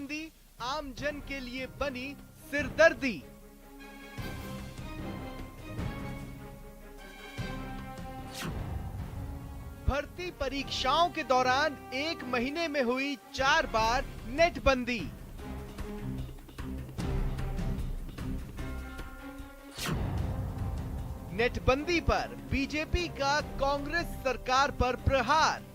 बंदी आम जन के लिए बनी सिरदर्दी। भर्ती परीक्षाओं के दौरान 1 महीने में हुई 4 बार नेट बंदी। नेटबंदी पर बीजेपी का कांग्रेस सरकार पर प्रहार।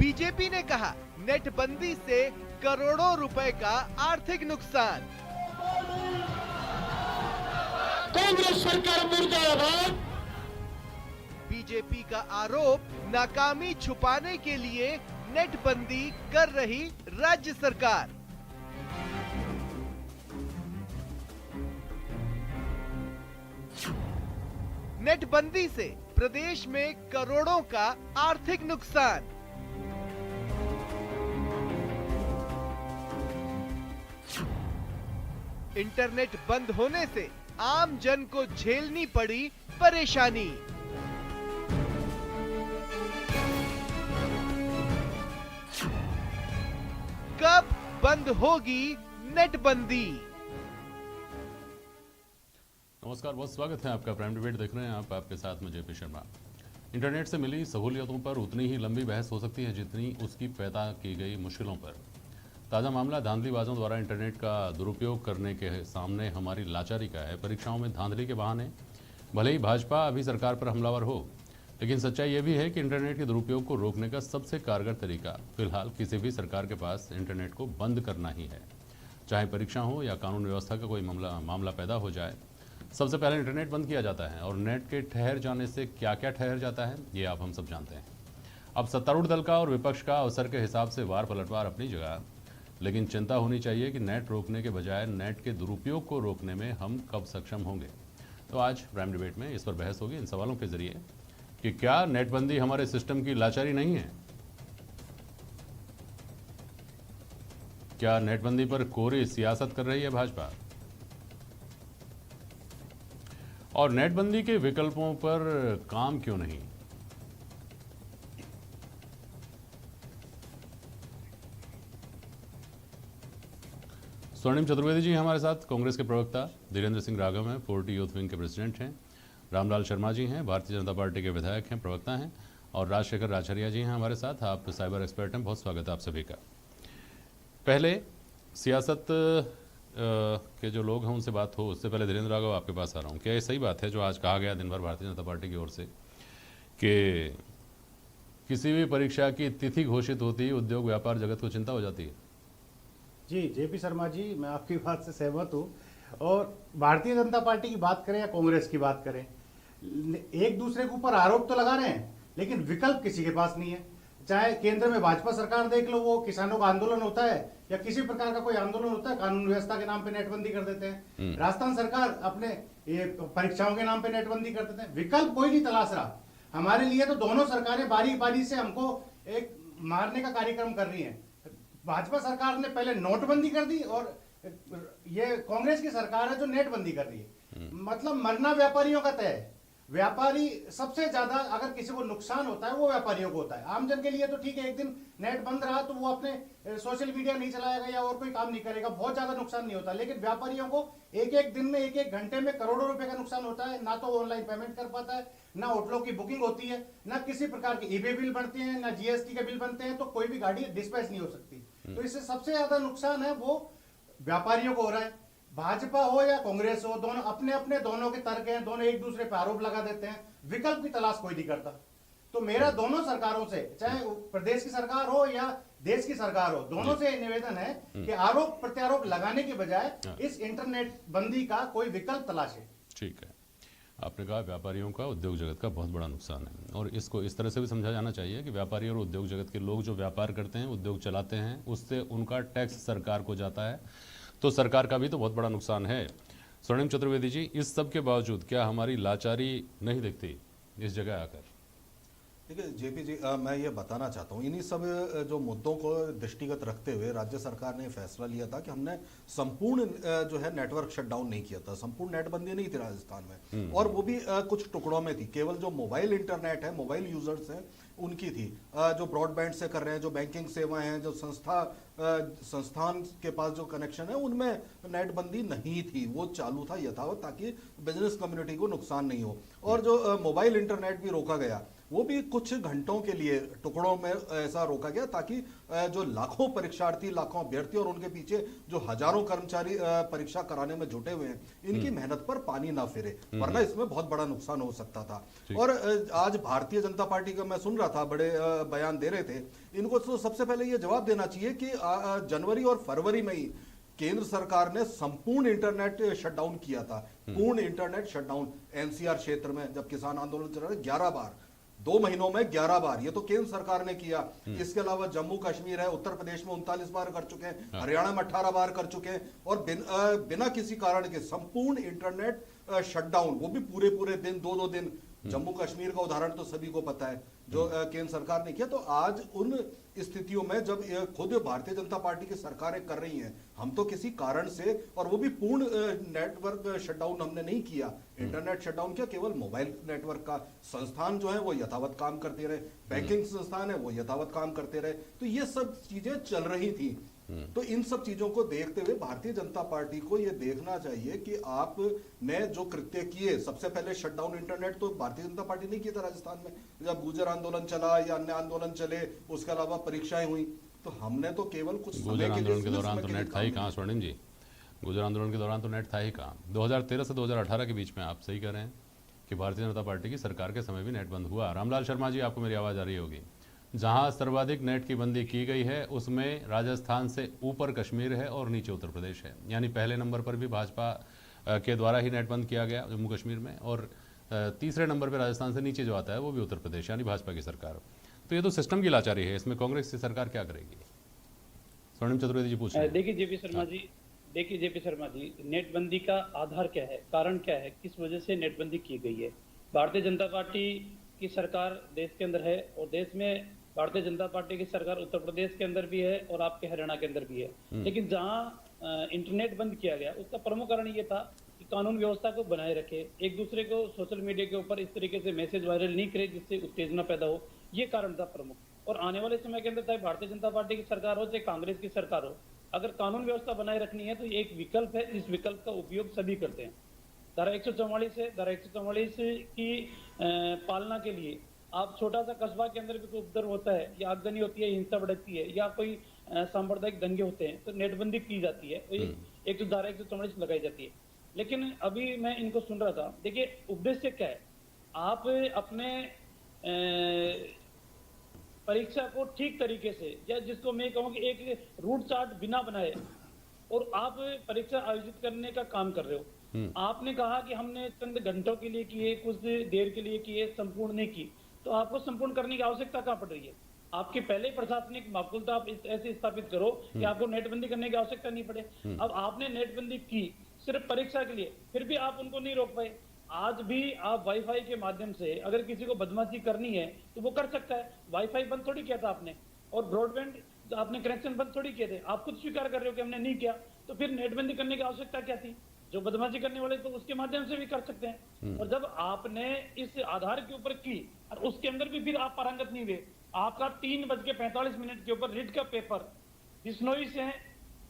बीजेपी ने कहा नेटबंदी से करोड़ों रुपए का आर्थिक नुकसान। कांग्रेस सरकार मुर्दाबाद। बीजेपी का आरोप नाकामी छुपाने के लिए नेटबंदी कर रही राज्य सरकार। नेटबंदी से प्रदेश में करोड़ों का आर्थिक नुकसान। इंटरनेट बंद होने से आम जन को झेलनी पड़ी परेशानी। कब बंद होगी नेटबंदी? नमस्कार, बहुत स्वागत है आपका। प्राइम डिबेट देख रहे हैं आप, आपके साथ में जेपी शर्मा। इंटरनेट से मिली सहूलियतों पर उतनी ही लंबी बहस हो सकती है जितनी उसकी पैदा की गई मुश्किलों पर। ताज़ा मामला धांधलीबाजों द्वारा इंटरनेट का दुरुपयोग करने के सामने हमारी लाचारी का है। परीक्षाओं में धांधली के बहाने भले ही भाजपा अभी सरकार पर हमलावर हो, लेकिन सच्चाई यह भी है कि इंटरनेट के दुरुपयोग को रोकने का सबसे कारगर तरीका फिलहाल किसी भी सरकार के पास इंटरनेट को बंद करना ही है। चाहे परीक्षा हो या कानून व्यवस्था का कोई मामला पैदा हो जाए, सबसे पहले इंटरनेट बंद किया जाता है। और नेट के ठहर जाने से क्या क्या ठहर जाता है, ये आप हम सब जानते हैं। अब सत्तारूढ़ दल का और विपक्ष का अवसर के हिसाब से वार पलटवार अपनी जगह, लेकिन चिंता होनी चाहिए कि नेट रोकने के बजाय नेट के दुरुपयोग को रोकने में हम कब सक्षम होंगे। तो आज प्राइम डिबेट में इस पर बहस होगी इन सवालों के जरिए कि क्या नेटबंदी हमारे सिस्टम की लाचारी नहीं है? क्या नेटबंदी पर कोरी सियासत कर रही है भाजपा? और नेटबंदी के विकल्पों पर काम क्यों नहीं? स्वर्णिम चतुर्वेदी जी हमारे साथ, कांग्रेस के प्रवक्ता। धीरेन्द्र सिंह राघव हैं, 40 यूथ विंग के प्रेसिडेंट हैं। रामलाल शर्मा जी हैं, भारतीय जनता पार्टी के विधायक हैं, प्रवक्ता हैं। और राजशेखर राजहरिया जी हैं हमारे साथ, आप साइबर एक्सपर्ट हैं। बहुत स्वागत है आप सभी का। पहले सियासत के जो लोग हैं उनसे बात हो, उससे पहले धीरेन्द्र राघव आपके पास आ रहा हूँ। क्या ये सही बात है जो आज कहा गया दिन भर भारतीय जनता पार्टी की ओर से कि किसी भी परीक्षा की तिथि घोषित होती ही उद्योग व्यापार जगत को चिंता हो जाती है? जी जेपी शर्मा जी, मैं आपकी बात से सहमत हूँ। और भारतीय जनता पार्टी की बात करें या कांग्रेस की बात करें, एक दूसरे के ऊपर आरोप तो लगा रहे हैं, लेकिन विकल्प किसी के पास नहीं है। चाहे केंद्र में भाजपा सरकार देख लो, वो किसानों का आंदोलन होता है या किसी प्रकार का कोई आंदोलन होता है, कानून व्यवस्था के नाम पे नेटबंदी कर देते हैं। राजस्थान सरकार अपने ये परीक्षाओं के नाम पे नेटबंदी कर देते हैं। विकल्प कोई नहीं तलाश रहा। हमारे लिए तो दोनों सरकारें बारी बारी से हमको एक मारने का कार्यक्रम कर रही है। भाजपा सरकार ने पहले नोटबंदी कर दी और ये कांग्रेस की सरकार है जो नेटबंदी कर रही है। मतलब मरना व्यापारियों का तय है। व्यापारी सबसे ज्यादा अगर किसी को नुकसान होता है वो व्यापारियों को होता है। आम जन के लिए तो ठीक है, एक दिन नेट बंद रहा तो वो अपने सोशल मीडिया नहीं चलाएगा या और कोई काम नहीं करेगा, बहुत ज्यादा नुकसान नहीं होता। लेकिन व्यापारियों को एक एक दिन में, एक एक घंटे में करोड़ों रुपए का नुकसान होता है। ना तो ऑनलाइन पेमेंट कर पाता है, ना होटलों की बुकिंग होती है, ना किसी प्रकार के ईबे बिल बनते हैं, ना जीएसटी के बिल बनते हैं, तो कोई भी गाड़ी डिस्पैच नहीं हो सकती। तो इससे सबसे ज्यादा नुकसान है वो व्यापारियों को हो रहा है। भाजपा हो या कांग्रेस हो, दोनों अपने अपने दोनों के तर्क हैं, दोनों एक दूसरे पर आरोप लगा देते हैं, विकल्प की तलाश कोई नहीं करता। तो मेरा दोनों सरकारों से, चाहे प्रदेश की सरकार हो या देश की सरकार हो, दोनों से निवेदन है कि आरोप प्रत्यारोप लगाने के बजाय इस इंटरनेट बंदी का कोई विकल्प तलाशे। ठीक है, आपने कहा व्यापारियों का, उद्योग जगत का बहुत बड़ा नुकसान है, और इसको इस तरह से भी समझा जाना चाहिए कि व्यापारी और उद्योग जगत के लोग जो व्यापार करते हैं, उद्योग चलाते हैं, उससे उनका टैक्स सरकार को जाता है, तो सरकार का भी तो बहुत बड़ा नुकसान है। स्वर्णिम चतुर्वेदी जी, इस सब के बावजूद क्या हमारी लाचारी नहीं दिखती इस जगह आकर? देखिए जेपी जी, मैं ये बताना चाहता हूँ, इन्हीं सब जो मुद्दों को दृष्टिगत रखते हुए राज्य सरकार ने फैसला लिया था कि हमने संपूर्ण जो है नेटवर्क शटडाउन नहीं किया था, संपूर्ण नेटबंदी नहीं थी राजस्थान में, और वो भी कुछ टुकड़ों में थी। केवल जो मोबाइल इंटरनेट है, मोबाइल यूजर्स हैं, उनकी थी। जो ब्रॉडबैंड से कर रहे हैं, जो बैंकिंग सेवाएं हैं, जो संस्थान के पास जो कनेक्शन है, उनमें नेटबंदी नहीं थी, वो चालू था यथावत, ताकि बिजनेस कम्युनिटी को नुकसान नहीं हो। और जो मोबाइल इंटरनेट भी रोका गया, वो भी कुछ घंटों के लिए टुकड़ों में ऐसा रोका गया, ताकि जो लाखों परीक्षार्थी, लाखों अभ्यर्थी और उनके पीछे जो हजारों कर्मचारी परीक्षा कराने में जुटे हुए हैं, इनकी मेहनत पर पानी ना फिरे, वरना इसमें बहुत बड़ा नुकसान हो सकता था। और आज भारतीय जनता पार्टी का मैं सुन रहा था, बड़े बयान दे रहे थे, इनको तो सबसे पहले ये जवाब देना चाहिए कि जनवरी और फरवरी में ही केंद्र सरकार ने संपूर्ण इंटरनेट शटडाउन किया था, पूर्ण इंटरनेट शटडाउन एनसीआर क्षेत्र में, जब किसान आंदोलन चल रहा है, 11 बार 2 महीनों में 11 बार, ये तो केंद्र सरकार ने किया। इसके अलावा जम्मू कश्मीर है, उत्तर प्रदेश में 39 बार कर चुके हैं, हरियाणा में 18 बार कर चुके हैं, और बिना किसी कारण के संपूर्ण इंटरनेट शटडाउन, वो भी पूरे दिन, 2-2 दिन। जम्मू कश्मीर का उदाहरण तो सभी को पता है, जो केंद्र सरकार ने किया। तो आज उन स्थितियों में जब खुद भारतीय जनता पार्टी की सरकारें कर रही हैं, हम तो किसी कारण से, और वो भी पूर्ण नेटवर्क शटडाउन हमने नहीं किया, इंटरनेट शटडाउन किया, केवल मोबाइल नेटवर्क का। संस्थान जो है वो यथावत काम करते रहे, बैंकिंग संस्थान है वो यथावत काम करते रहे, तो ये सब चीजें चल रही थी। तो इन सब चीजों को देखते हुए भारतीय जनता पार्टी को यह देखना चाहिए कि आपने जो कृत्य किए, सबसे पहले शटडाउन इंटरनेट तो भारतीय जनता पार्टी नहीं किया था राजस्थान में, जब गुर्जर आंदोलन चला या अन्य आंदोलन चले, उसके अलावा परीक्षाएं हुई, तो हमने तो केवल कुछ गुर्जर आंदोलन के दौरान तो नेट था ही कहाँ स्वर्णिम जी, गुर्जर आंदोलन के दौरान तो नेट था ही कहाँ। 2013 से 2018 के बीच में आप सही कह रहे हैं कि भारतीय जनता पार्टी की सरकार के समय भी नेट बंद हुआ। रामलाल शर्मा जी, आपको मेरी आवाज़ आ रही होगी। जहां सर्वाधिक नेट की बंदी की गई है उसमें राजस्थान से ऊपर कश्मीर है और नीचे उत्तर प्रदेश है, यानी पहले नंबर पर भी भाजपा के द्वारा ही नेट बंद किया गया जम्मू कश्मीर में, और तीसरे नंबर पर राजस्थान से नीचे जो आता है वो भी उत्तर प्रदेश, यानी भाजपा की सरकार। तो ये तो सिस्टम की लाचारी है, इसमें कांग्रेस की सरकार क्या करेगी? स्वर्णिम चतुर्वेदी जी पूछ रहे हैं। देखिए जेपी शर्मा जी, नेटबंदी का आधार क्या है, कारण क्या है, किस वजह से नेटबंदी की गई है? भारतीय जनता पार्टी की सरकार देश के अंदर है, और देश में भारतीय जनता पार्टी की सरकार उत्तर प्रदेश के अंदर भी है और आपके हरियाणा के अंदर भी है। लेकिन जहां इंटरनेट बंद किया गया, उसका प्रमुख कारण ये था कि कानून व्यवस्था को बनाए रखे, एक दूसरे को सोशल मीडिया के ऊपर इस तरीके से मैसेज वायरल नहीं करे जिससे उत्तेजना पैदा हो, ये कारण था प्रमुख। और आने वाले समय के अंदर चाहे भारतीय जनता पार्टी की सरकार हो चाहे कांग्रेस की सरकार हो, अगर कानून व्यवस्था बनाए रखनी है तो ये एक विकल्प है, इस विकल्प का उपयोग सभी करते हैं। धारा 144 है, धारा 144 की पालना के लिए आप छोटा सा कस्बा के अंदर भी कोई उपद्रव होता है या आगजनी होती है, हिंसा भड़कती है या कोई सांप्रदायिक दंगे होते हैं, तो नेटबंदी की जाती है, तो एक तो धारा 144 लगाई जाती है। लेकिन अभी मैं इनको सुन रहा था, देखिए उद्देश्य क्या है, आप अपने परीक्षा को ठीक तरीके से, या जिसको मैं कहूँ कि एक रूट चार्ट बिना बनाए और आप परीक्षा आयोजित करने का काम कर रहे हो। आपने कहा कि हमने चंद घंटों के लिए किए, कुछ देर के लिए किए, संपूर्ण नहीं की, तो आपको संपूर्ण करने की आवश्यकता कहाँ पड़ रही है? आपके पहले प्रशासनिक माकूलता आप ऐसे स्थापित करो कि आपको नेटबंदी करने की आवश्यकता नहीं पड़े। अब आपने नेटबंदी की सिर्फ परीक्षा के लिए, फिर भी आप उनको नहीं रोक पाए। आज भी आप वाईफाई के माध्यम से अगर किसी को बदमाशी करनी है तो वो कर सकता है। वाईफाई बंद थोड़ी किया था आपने, और ब्रॉडबैंड आपने कनेक्शन बंद थोड़ी किए थे। आप खुद स्वीकार कर रहे हो कि हमने नहीं किया, तो फिर नेटबंदी करने की आवश्यकता क्या थी? जो बदमाशी करने वाले तो उसके माध्यम से भी कर सकते हैं। और जब आपने इस आधार के ऊपर की और उसके अंदर भी फिर आप पारंगत नहीं हुए, आपका 3:45 के ऊपर रिट का पेपर बिश्नोई से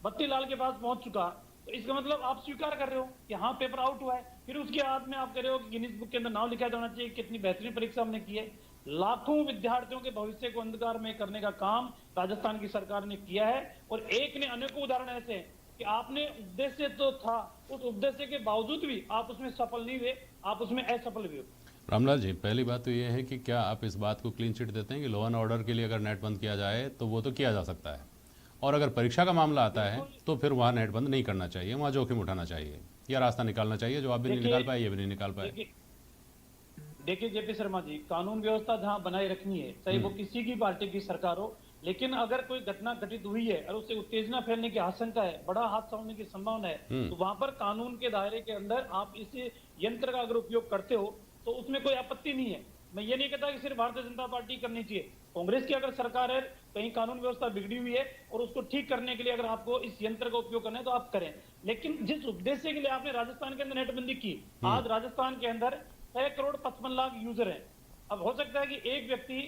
बत्तीलाल के पास पहुंच चुका, तो इसका मतलब आप स्वीकार कर रहे हो कि हाँ पेपर आउट हुआ है। फिर उसके बाद में आप कह रहे हो कि गिनीज बुक के अंदर नाम लिखा जाना चाहिए, कितनी बेहतरीन परीक्षा हमने की है। लाखों विद्यार्थियों के भविष्य को अंधकार में करने का काम राजस्थान की सरकार ने किया है, और एक ने अनेकों उदाहरण ऐसे हैं कि आपने उद्देश्य तो था, उस उद्देश्य के बावजूद भी आप उसमें सफल नहीं हुए, आप उसमें असफल भी हो। रामलाल जी, पहली बात तो ये है कि क्या आप इस बात को क्लीन चिट देते हैं कि लॉ एंड ऑर्डर के लिए अगर नेट बंद किया जाए तो वो तो किया जा सकता है, और अगर परीक्षा का मामला आता है तो फिर वहाँ नेट बंद नहीं करना चाहिए, वहाँ जोखिम उठाना चाहिए या रास्ता निकालना चाहिए, जो आप भी नहीं निकाल पाए, ये भी नहीं निकाल पाए। देखिए जेपी शर्मा जी, कानून व्यवस्था जहाँ बनाए रखनी है, चाहे वो किसी की पार्टी की सरकार हो, लेकिन अगर कोई घटना घटित हुई है और उससे उत्तेजना फैलने की आशंका है, बड़ा हादसा होने की संभावना है, तो वहां पर कानून के दायरे के अंदर आप इस यंत्र का अगर उपयोग करते हो तो उसमें कोई आपत्ति नहीं है। मैं ये नहीं कहता कि सिर्फ भारतीय जनता पार्टी करनी चाहिए, कांग्रेस की अगर सरकार है, कहीं कानून व्यवस्था बिगड़ी हुई है और उसको ठीक करने के लिए अगर आपको इस यंत्र का उपयोग करना है तो आप करें। लेकिन जिस उद्देश्य के लिए आपने राजस्थान के अंदर नेटबंदी की, आज राजस्थान के अंदर 6,55,00,000 यूजर है। अब हो सकता है कि एक व्यक्ति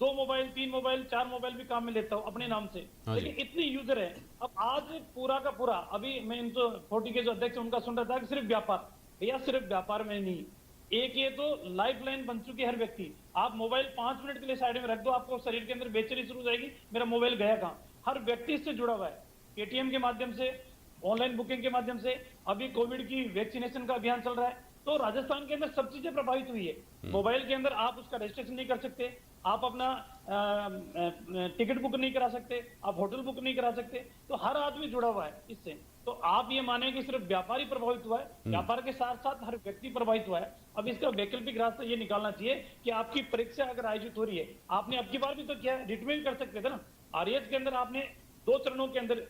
2 मोबाइल, 3 मोबाइल, 4 मोबाइल भी काम में लेता हो अपने नाम से, लेकिन इतनी यूजर है। अब आज पूरा का पूरा, अभी मैं इनको 40 के जो अध्यक्ष उनका सुन रहा था कि सिर्फ व्यापार, भैया सिर्फ व्यापार में नहीं, एक ये तो लाइफ लाइन बन चुकी है हर व्यक्ति। आप मोबाइल 5 मिनट के लिए साइड में रख दो, आपको शरीर के अंदर बेचैनी शुरू हो जाएगी, मेरा मोबाइल गया कहाँ। हर व्यक्ति इससे जुड़ा हुआ है, पेटीएम के माध्यम से, ऑनलाइन बुकिंग के माध्यम से। अभी कोविड की वैक्सीनेशन का अभियान चल रहा है, तो राजस्थान के अंदर सब चीजें प्रभावित हुई है। मोबाइल के अंदर आप उसका रजिस्ट्रेशन नहीं कर सकते, आप अपना टिकट बुक नहीं करा सकते, आप होटल बुक नहीं करा सकते, तो हर आदमी जुड़ा हुआ है इससे। तो आप ये माने कि सिर्फ व्यापारी प्रभावित हुआ है, व्यापार के साथ साथ हर व्यक्ति प्रभावित हुआ है। अब इसका वैकल्पिक रास्ता ये निकालना चाहिए कि आपकी परीक्षा अगर आयोजित हो रही है, आपने अब की बार भी तो किया, रिट में भी कर सकते थे ना। आरएएस के अंदर आपने 2 चरणों के अंदर,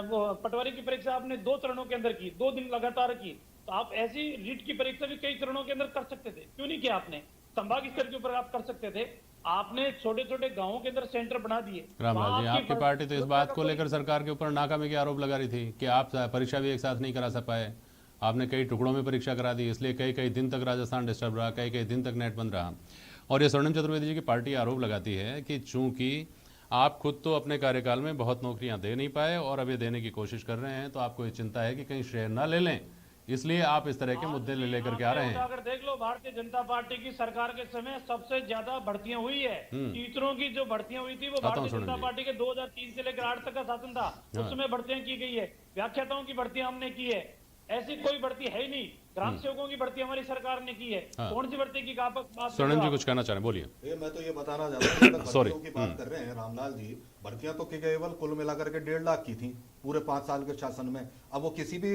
वो पटवारी की परीक्षा आपने 2 चरणों के अंदर की, 2 दिन लगातार की, तो आप ऐसी रीट की परीक्षा भी कई चरणों के अंदर कर सकते थे, क्यों नहीं किया आपने? संभाग स्तर के ऊपर आप कर सकते थे। आपने छोटे छोटे गांवों के अंदर सेंटर बना दिए। रामलाल जी, आपकी पार्टी तो इस बात को लेकर सरकार के ऊपर नाकामी के आरोप लगा रही थी कि आप परीक्षा भी एक साथ नहीं करा पाए, आपने कई टुकड़ों में परीक्षा करा दी, इसलिए कई कई दिन तक राजस्थान डिस्टर्ब रहा, कई कई दिन तक नेट बंद रहा। और ये स्वर्णिम चतुर्वेदी जी की पार्टी आरोप लगाती है कि चूंकि आप खुद तो अपने कार्यकाल में बहुत नौकरियां दे नहीं पाए और अब ये देने की कोशिश कर रहे हैं, तो आपको ये चिंता है कि कहीं शेयर ना ले लें, इसलिए आप इस तरह के मुद्दे ले लेकर के आ रहे हैं। अगर देख लो, भारतीय जनता पार्टी की सरकार के समय सबसे ज्यादा भर्तियां हुई है। टीचरों की जो भर्तियां हुई थी वो भारतीय जनता पार्टी के 2003 से लेकर 8 तक का शासन था, उस समय भर्तियां की गई है। व्याख्याताओं की भर्तियां हमने की है, ऐसी कोई भर्ती है ही नहीं। ग्राम सेवकों की भर्ती हमारी सरकार ने की है। कौन सी भर्ती की बात? स्वर्णिम जी कुछ कहना चाह रहे हैं, बोलिए। मैं तो ये बताना चाहता हूँ, भर्तियों की बात कर रहे हैं रामलाल जी, भर्तियां तो केवल कुल मिलाकर के 1.5 लाख की थी पूरे 5 साल के शासन में। अब वो किसी भी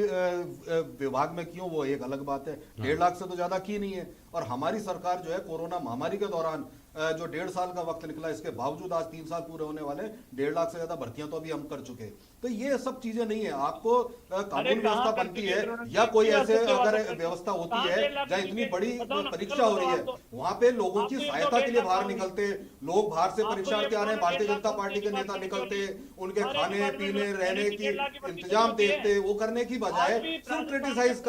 विभाग में क्यों, वो एक अलग बात है, 1.5 लाख से तो ज्यादा की नहीं है। और हमारी सरकार जो है कोरोना महामारी के दौरान जो 1.5 साल का वक्त निकला, इसके बावजूद आज 3 साल पूरे होने वाले, 1.5 लाख से ज्यादा भर्तियां तो अभी हम कर चुके। तो ये सब चीजें नहीं है। आपको कानून व्यवस्था बनती है या कोई ऐसे अगर व्यवस्था होती है जहाँ इतनी बड़ी परीक्षा हो रही है, वहां पे लोगों की सहायता के लिए बाहर निकलते लोग, बाहर से परीक्षार्थी आ रहे हैं, भारतीय जनता पार्टी के नेता निकलते, उनके खाने पीने रहने की इंतजाम देखते, वो करने की बजाय सिर्फ क्रिटिसाइज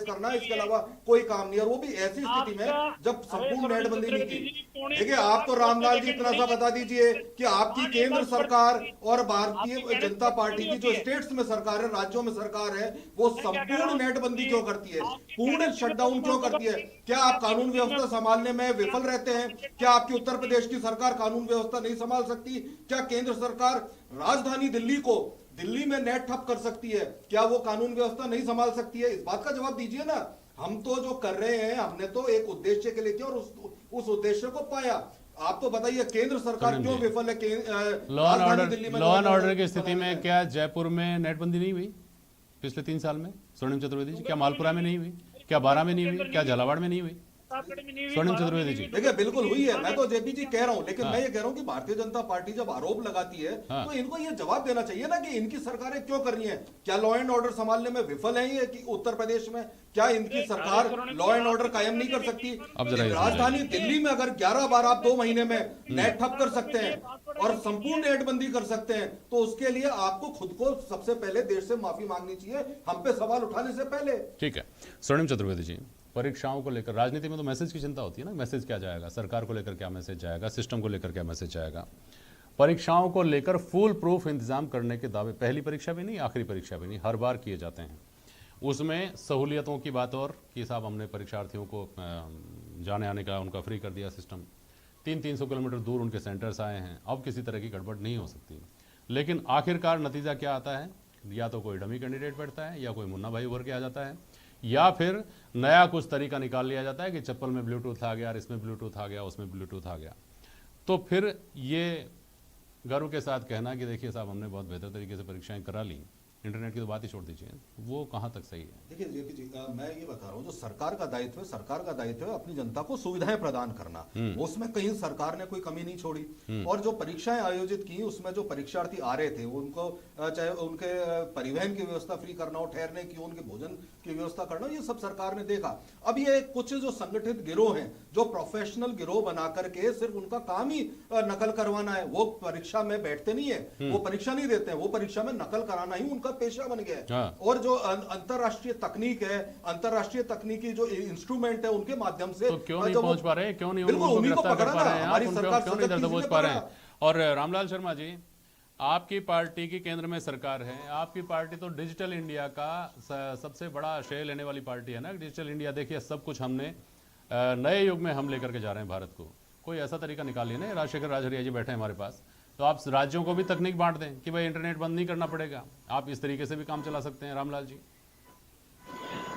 करना, इसके अलावा कोई काम नहीं। और वो भी ऐसी स्थिति में जब संपूर्ण नेटबंदी नहीं की। देखिए, आप तो रामलाल जी इतना सा बता दीजिए कि आपकी केंद्र सरकार और भारतीय जनता पार्टी की जो स्टेट्स में सरकार है, राज्यों में सरकार है, वो संपूर्ण नेटबंदी क्यों करती है, पूर्ण शटडाउन क्यों करती है? क्या आप कानून व्यवस्था संभालने में विफल रहते हैं? क्या आपकी उत्तर प्रदेश की सरकार कानून व्यवस्था नहीं संभाल सकती? क्या केंद्र सरकार राजधानी दिल्ली में नेट ठप कर सकती है? क्या वो कानून व्यवस्था नहीं संभाल सकती है? इस बात का जवाब दीजिए ना। हम तो जो कर रहे हैं, हमने तो एक उद्देश्य के लिए किया और उस उद्देश्य को पाया। आप तो बताइए केंद्र सरकार क्यों विफल है? लॉ एंड ऑर्डर की स्थिति में क्या जयपुर में नेटबंदी नहीं हुई पिछले 3 साल में? स्वर्णिम चतुर्वेदी जी, क्या मालपुरा में नहीं हुई? क्या बारां में नहीं हुई? क्या झालावाड़ में नहीं हुई? स्वर्णिम चतुर्वेदी जी, देखिए बिल्कुल हुई है, मैं तो जेपी जी कह रहा हूं, लेकिन मैं ये कह रहा हूं कि भारतीय जनता पार्टी जब आरोप लगाती है तो इनको ये जवाब देना चाहिए ना कि इनकी सरकारें क्यों कर रही हैं। क्या लॉ एंड ऑर्डर संभालने में विफल है ये कि उत्तर प्रदेश में? क्या इनकी सरकार लॉ एंड ऑर्डर कायम नहीं कर सकती? राजधानी दिल्ली में अगर 11 बार आप 2 महीने में नेट ठप कर सकते हैं और संपूर्ण नेटबंदी कर सकते हैं, तो उसके लिए आपको खुद को सबसे पहले देश से माफी मांगनी चाहिए, हम पे सवाल उठाने से पहले। ठीक है स्वर्णिम चतुर्वेदी जी, परीक्षाओं को लेकर राजनीति में तो मैसेज की चिंता होती है ना, मैसेज क्या जाएगा, सरकार को लेकर क्या मैसेज जाएगा, सिस्टम को लेकर क्या मैसेज जाएगा। परीक्षाओं को लेकर फुल प्रूफ इंतजाम करने के दावे पहली परीक्षा भी नहीं, आखिरी परीक्षा भी नहीं, हर बार किए जाते हैं। उसमें सहूलियतों की बात और कि साहब हमने परीक्षार्थियों को जाने आने का उनका फ्री कर दिया सिस्टम, 300 किलोमीटर दूर उनके सेंटर्स आए हैं, अब किसी तरह की गड़बड़ नहीं हो सकती। लेकिन आखिरकार नतीजा क्या आता है? या तो कोई डमी कैंडिडेट बैठता है, या कोई मुन्ना भाई उभर के आ जाता है, या फिर नया कुछ तरीका निकाल लिया जाता है कि चप्पल में ब्लूटूथ आ गया, इसमें ब्लूटूथ आ गया, उसमें ब्लूटूथ आ गया। तो फिर ये गर्व के साथ कहना कि देखिए साहब हमने बहुत बेहतर तरीके से परीक्षाएं करा ली, इंटरनेट की तो बात ही छोड़ दीजिए, वो कहाँ तक सही है? देखिए जेपी जी, मैं ये बता रहा हूँ, जो सरकार का दायित्व है अपनी जनता को सुविधाएं प्रदान करना। उसमें कहीं सरकार ने कोई कमी नहीं छोड़ी। और जो परीक्षाएं आयोजित की उसमें जो परीक्षार्थी आ रहे थे उनको चाहे उनके परिवहन की व्यवस्था फ्री करना हो, ठहरने की, उनके भोजन की व्यवस्था करना, ये सब सरकार ने देखा। अब ये कुछ जो संगठित गिरोह हैं, जो प्रोफेशनल गिरोह बना करके सिर्फ उनका काम ही नकल करवाना है, वो परीक्षा में बैठते नहीं है, वो परीक्षा नहीं देते हैं, वो परीक्षा में नकल कराना ही उनका पेशा बन गया है। और जो अंतरराष्ट्रीय तकनीक है, अंतरराष्ट्रीय तकनीकी जो इंस्ट्रूमेंट है, उनके माध्यम से तो क्यों नहीं पहुंच पा रहे, क्यों नहीं बिल्कुल उन्हीं को पकड़ना, हमारी सरकार क्यों नहीं पहुंच पा रहे हैं? और रामलाल शर्मा जी, आपकी पार्टी की केंद्र में सरकार है, आपकी पार्टी तो डिजिटल इंडिया का सबसे बड़ा श्रेय लेने वाली पार्टी है ना। डिजिटल इंडिया देखिए, सब कुछ हमने नए युग में हम लेकर के जा रहे हैं भारत को। कोई ऐसा तरीका निकालिए ना, राजशेखर राजहरिया जी बैठे हैं हमारे पास, तो आप राज्यों को भी तकनीक बांट दें कि भाई इंटरनेट बंद नहीं करना पड़ेगा, आप इस तरीके से भी काम चला सकते हैं। रामलाल जी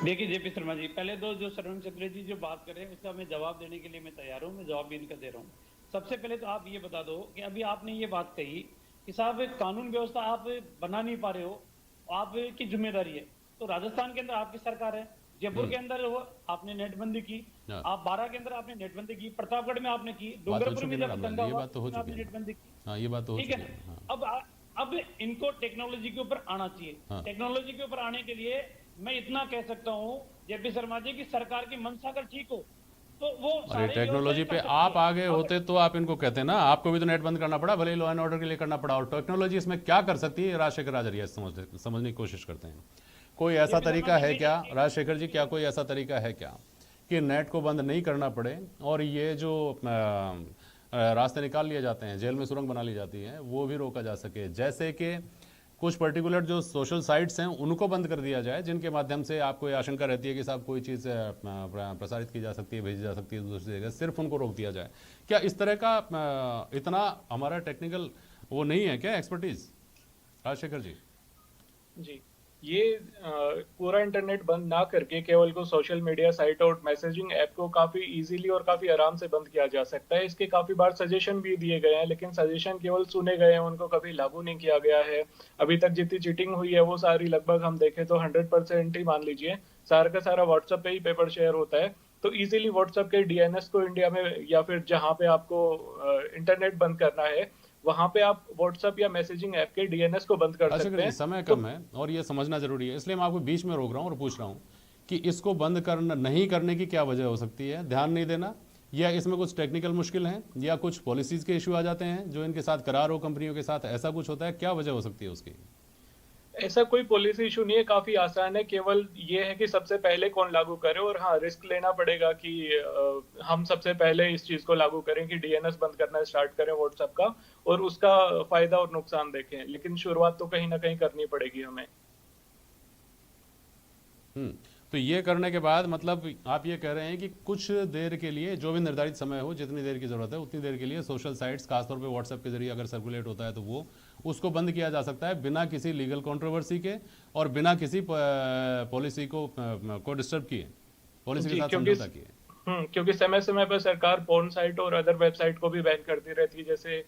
देखिए जेपी शर्मा जी, पहले तो जो शरण चतुर्वेदी जी जो बात कर रहे हैं उसका मैं जवाब देने के लिए मैं तैयार हूँ, मैं जवाब भी इनका दे रहा हूँ। सबसे पहले तो आप ये बता दो कि अभी आपने ये बात कही कि साहब कानून व्यवस्था आप बना नहीं पा रहे हो, आपकी जिम्मेदारी है। तो राजस्थान के अंदर आपकी सरकार है, जयपुर के अंदर वो आपने नेटबंदी की, आप 12 के अंदर आपने नेटबंदी की, प्रतापगढ़ में आपने की, डूंगरपुर में जब दंगा हुआ आपने नेटबंदी की। ये बात तो ठीक है। अब इनको टेक्नोलॉजी के ऊपर आना चाहिए। टेक्नोलॉजी के ऊपर आने के लिए मैं इतना कह सकता हूँ जेपी शर्मा जी की सरकार की मंशा अगर ठीक हो तो वो अरे टेक्नोलॉजी पे आप आगे होते तो आप इनको कहते हैं ना, आपको भी तो नेट बंद करना पड़ा, भले लॉ एंड ऑर्डर के लिए करना पड़ा। और टेक्नोलॉजी इसमें क्या कर सकती है, राजशेखर राजहरिया समझने की कोशिश करते हैं। कोई ऐसा तरीका है क्या राजशेखर जी, क्या कोई ऐसा तरीका है क्या कि नेट को बंद नहीं करना पड़े और ये जो रास्ते निकाल लिए जाते हैं, जेल में सुरंग बना ली जाती है, वो भी रोका जा सके? जैसे कि कुछ पर्टिकुलर जो सोशल साइट्स हैं उनको बंद कर दिया जाए, जिनके माध्यम से आपको ये आशंका रहती है कि साहब कोई चीज़ प्रसारित की जा सकती है, भेजी जा सकती है दूसरी जगह, सिर्फ उनको रोक दिया जाए। क्या इस तरह का इतना हमारा टेक्निकल वो नहीं है क्या, एक्सपर्टीज? राजशेखर जी जी, ये पूरा इंटरनेट बंद ना करके केवल को सोशल मीडिया साइट और मैसेजिंग ऐप को काफी इजीली और काफी आराम से बंद किया जा सकता है। इसके काफी बार सजेशन भी दिए गए हैं, लेकिन सजेशन केवल सुने गए हैं, उनको कभी लागू नहीं किया गया है। अभी तक जितनी चीटिंग हुई है वो सारी लगभग हम देखें तो 100% ही मान लीजिए, सारा का सारा व्हाट्सएप पे ही पेपर शेयर होता है। तो इजीली व्हाट्सएप के डीएनएस को इंडिया में या फिर जहाँ पे आपको इंटरनेट बंद करना है वहां पे आप व्हाट्सएप या मैसेजिंग ऐप के डीएनएस को बंद कर सकते हैं। समय कम है और ये समझना जरूरी है, इसलिए मैं आपको बीच में रोक रहा हूँ और पूछ रहा हूँ कि इसको बंद करना नहीं करने की क्या वजह हो सकती है? ध्यान नहीं देना, या इसमें कुछ टेक्निकल मुश्किल है, या कुछ पॉलिसीज के इश्यू आ जाते हैं जो इनके साथ करार हो कंपनियों के साथ, ऐसा कुछ होता है? क्या वजह हो सकती है उसकी? ऐसा कोई पॉलिसी इशू नहीं है, काफी आसान है। केवल ये है कि सबसे पहले कौन लागू करे, और हाँ रिस्क लेना पड़ेगा कि हम सबसे पहले इस चीज को लागू करें कि डीएनएस बंद करना स्टार्ट करें व्हाट्सएप का, और उसका फायदा और नुकसान देखें। लेकिन शुरुआत तो कहीं ना कहीं करनी पड़ेगी हमें। तो ये करने के बाद मतलब आप ये कह रहे हैं कि कुछ देर के लिए, जो भी निर्धारित समय हो, जितनी देर की जरूरत है उतनी देर के लिए सोशल साइट्स खासतौर पे व्हाट्सएप के जरिए अगर सर्कुलेट होता है तो वो उसको बंद किया जा सकता है बिना किसी लीगल कंट्रोवर्सी के और बिना किसी पॉलिसी को डिस्टर्ब किए, पॉलिसी के साथ समझौता किए। क्योंकि समय समय पर सरकार पोर्न साइट और अदर वेबसाइट को भी बैन करती रहती है, जैसे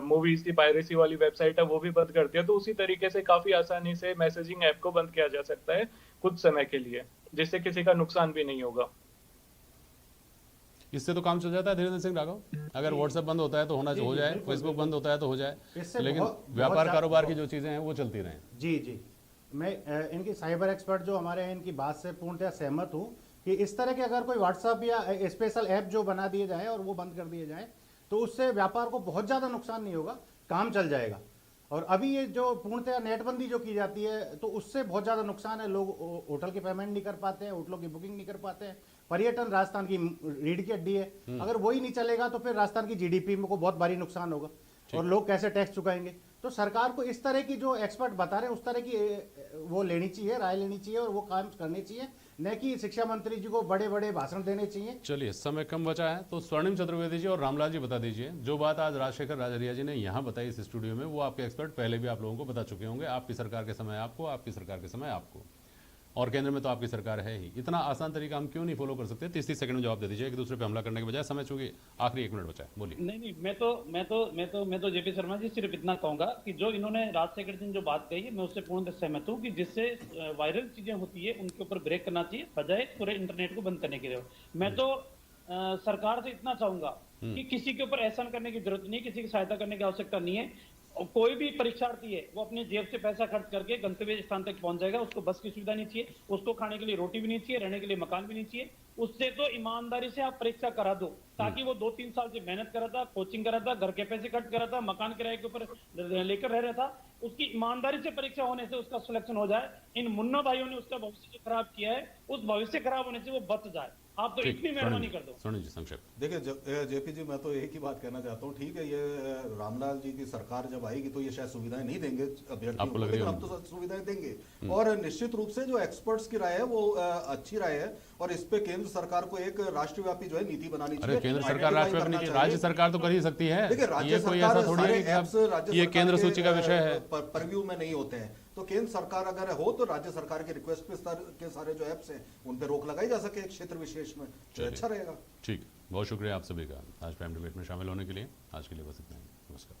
मूवीज की पायरेसी वाली वेबसाइट है वो भी बंद करती है। तो उसी तरीके से काफी आसानी से मैसेजिंग ऐप को बंद किया जा सकता है कुछ समय के लिए, जिससे किसी का नुकसान भी नहीं होगा। इससे तो काम चल जाता है धीरेन्द्र सिंह राघव। अगर व्हाट्सएप बंद होता है तो होना हो जाए, फेसबुक बंद होता है तो हो जाए, लेकिन व्यापार कारोबार की जो चीजें हैं वो चलती रहें। जी जी, मैं इनकी साइबर एक्सपर्ट जो हमारे हैं इनकी बात से पूर्णतः सहमत हूँ कि इस तरह के अगर कोई व्हाट्सएप या स्पेशल ऐप जो बना दिए जाए और वो बंद कर दिए जाए तो उससे व्यापार को बहुत ज़्यादा नुकसान नहीं होगा, काम चल जाएगा। और अभी ये जो पूर्णतः नेटबंदी जो की जाती है तो उससे बहुत ज़्यादा नुकसान है। लोग होटल की पेमेंट नहीं कर पाते हैं, होटलों की बुकिंग नहीं कर पाते हैं। पर्यटन राजस्थान की रीढ़ की हड्डी है, अगर वही नहीं चलेगा तो फिर राजस्थान की जीडीपी को बहुत भारी नुकसान होगा और लोग कैसे टैक्स चुकाएंगे। तो सरकार को इस तरह की जो एक्सपर्ट बता रहे हैं उस तरह की वो लेनी चाहिए, राय लेनी चाहिए और वो काम करने चाहिए, न कि शिक्षा मंत्री जी को बड़े बड़े भाषण देने चाहिए। चलिए समय कम बचा है तो स्वर्णिम चतुर्वेदी जी और रामलाल जी बता दीजिए, जो बात आज राजशेखर राजहरिया जी ने यहाँ बताई इस स्टूडियो में, वो आपके एक्सपर्ट पहले भी आप लोगों को बता चुके होंगे। आपकी सरकार के समय आपको, आपकी सरकार के समय आपको, और केंद्र में तो आपकी सरकार है ही। इतना आसान तरीका हम क्यों नहीं फॉलो कर सकते? 30 सेकंड में जवाब दे दीजिए, एक दूसरे पे हमला करने के बजाय। समय चूंकि आखिरी 1 मिनट बचा है, बोलिए। नहीं, मैं तो जेपी शर्मा जी सिर्फ इतना कहूंगा कि जो इन्होंने राजशेखर सिंह जो बात कही है, मैं उससे पूर्ण सहमत हूँ कि जिससे वायरल चीजें होती है उनके ऊपर ब्रेक करना चाहिए, बजाय पूरे इंटरनेट को बंद करने के लिए। मैं तो सरकार से इतना चाहूंगा कि किसी के ऊपर एहसान करने की जरूरत नहीं, किसी की सहायता करने की आवश्यकता नहीं है। और कोई भी परीक्षार्थी है वो अपने जेब से पैसा खर्च करके गंतव्य स्थान तक पहुंच जाएगा। उसको बस की सुविधा नहीं चाहिए, उसको खाने के लिए रोटी भी नहीं चाहिए, रहने के लिए मकान भी नहीं चाहिए। उससे तो ईमानदारी से आप परीक्षा करा दो, ताकि वो 2-3 साल से मेहनत करा था, कोचिंग करा था, घर के पैसे खर्च करा था, मकान किराए के ऊपर लेकर रह रहा था, उसकी ईमानदारी से परीक्षा होने से उसका सिलेक्शन हो जाए। इन मुन्ना भाइयों ने उसका भविष्य जो खराब किया है, उस भविष्य खराब होने से वो बच जाए। आप तो इतनी मेहरबानी कर दो। सोनी जी संक्षेप। देखिए जेपी जी, मैं तो एक ही बात कहना चाहता हूँ, ठीक है ये रामलाल जी की सरकार जब आएगी तो ये शायद सुविधाएं नहीं देंगे अभ्यर्थियों को, लेकिन हम तो सुविधाएं देंगे। और निश्चित रूप से जो एक्सपर्ट्स की राय है वो अच्छी राय है, और इस पे केंद्र सरकार को एक राष्ट्रव्यापी जो है नीति बनानी चाहिए। केंद्र सरकार राष्ट्रव्यापी नीति, राज्य सरकार तो कर ही सकती है। ये कोई ऐसा थोड़ी है कि ये केंद्र सूची का विषय है, परव्यू में नहीं होते हैं। तो केंद्र सरकार अगर हो तो राज्य सरकार की रिक्वेस्ट पे के सारे जो ऐप्स हैं उन पे रोक लगाई जा सके एक क्षेत्र विशेष में, तो अच्छा रहेगा। ठीक, बहुत शुक्रिया आप सभी का आज प्राइम डिबेट में शामिल होने के लिए। आज के लिए बस इतना ही, नमस्कार।